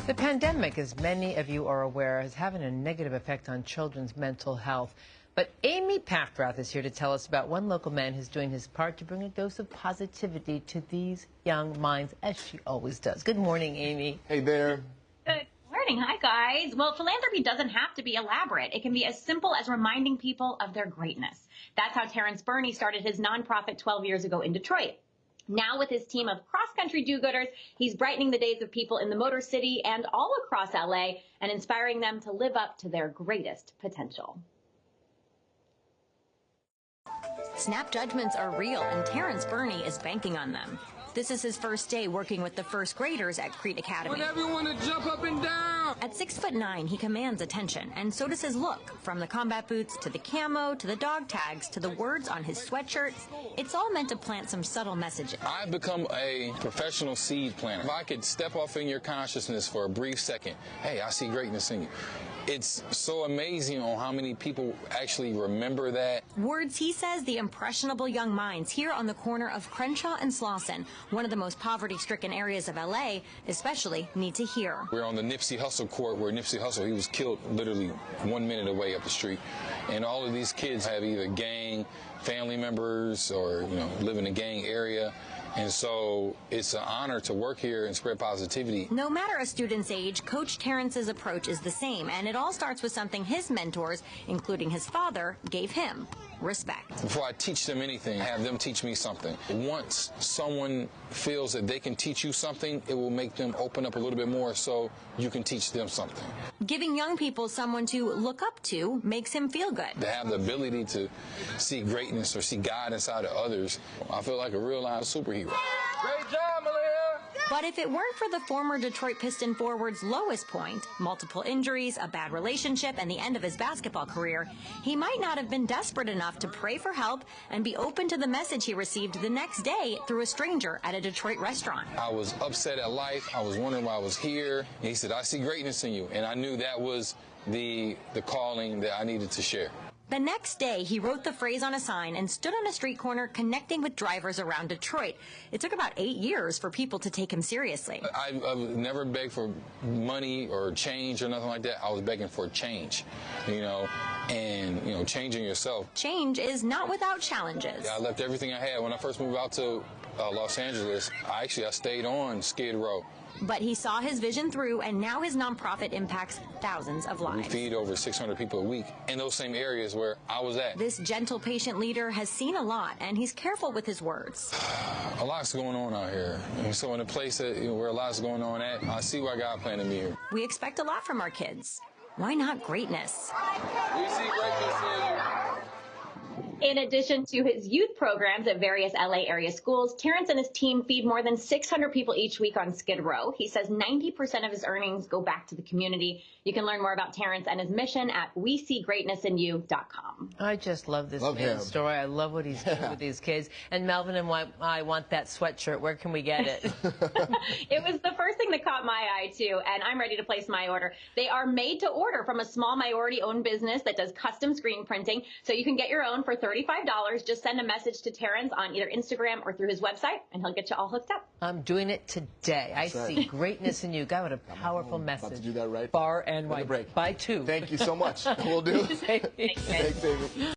The pandemic, as many of you are aware, is having a negative effect on children's mental health. But Amy Pafrath is here to tell us about one local man who's doing his part to bring a dose of positivity to these young minds, as she always does. Good morning, Amy. Hey there. Good morning. Hi, guys. Well, philanthropy doesn't have to be elaborate. It can be as simple as reminding people of their greatness. That's how Terrence Burney started his nonprofit 12 years ago in Detroit. Now with his team of cross-country do-gooders, he's brightening the days of people in the Motor City and all across LA and inspiring them to live up to their greatest potential. Snap judgments are real, and Terrence Burney is banking on them. This is his first day working with the first graders at Crete Academy. Want everyone to jump up and down. At 6'9", he commands attention, and so does his look. From the combat boots to the camo to the dog tags to the words on his sweatshirts, it's all meant to plant some subtle messages. I've become a professional seed planter. If I could step off in your consciousness for a brief second, hey, I see greatness in you. It's so amazing on how many people actually remember that. Words, he says, the impressionable young minds here on the corner of Crenshaw and Slauson, one of the most poverty-stricken areas of L.A., especially need to hear. We're on the Nipsey Hussle court where Nipsey Hussle, he was killed literally 1 minute away up the street. And all of these kids have either gang family members or, live in a gang area. And so it's an honor to work here and spread positivity. No matter a student's age, Coach Terrence's approach is the same, and it all starts with something his mentors, including his father, gave him: respect. Before I teach them anything, have them teach me something. Once someone feels that they can teach you something, it will make them open up a little bit more so you can teach them something. Giving young people someone to look up to makes him feel good. To have the ability to see greatness or see God inside of others, I feel like a real live superhero. Great job, Malia. But if it weren't for the former Detroit Piston forward's lowest point, multiple injuries, a bad relationship, and the end of his basketball career, he might not have been desperate enough to pray for help and be open to the message he received the next day through a stranger at a Detroit restaurant. I was upset at life. I was wondering why I was here. And he said, I see greatness in you. And I knew that was the calling that I needed to share. The next day, he wrote the phrase on a sign and stood on a street corner connecting with drivers around Detroit. It took about 8 years for people to take him seriously. I never begged for money or change or nothing like that. I was begging for change, and changing yourself. Change is not without challenges. I left everything I had. When I first moved out to Los Angeles, I stayed on Skid Row. But he saw his vision through, and now his nonprofit impacts thousands of lives. We feed over 600 people a week in those same areas where I was at. This gentle, patient leader has seen a lot, and he's careful with his words. A lot's going on out here. And so in a place that, where a lot's going on at, I see why God planted me here. We expect a lot from our kids. Why not greatness? We see greatness in you. In addition to his youth programs at various LA area schools, Terrence and his team feed more than 600 people each week on Skid Row. He says 90% of his earnings go back to the community. You can learn more about Terrence and his mission at WeSeeGreatnessInYou.com. I just love this man's story. I love what he's doing with these kids. And Melvin and I want that sweatshirt. Where can we get it? It was the first thing that caught my eye, too, and I'm ready to place my order. They are made to order from a small minority-owned business that does custom screen printing, so you can get your own for $35. Just send a message to Terrence on either Instagram or through his website, and he'll get you all hooked up. I'm doing it today. That's I see greatness in you. God, what a powerful message. About to do that right. Far and wide. Break. By two. Thank you so much. We'll do. Thanks, Amy. Thanks, Amy.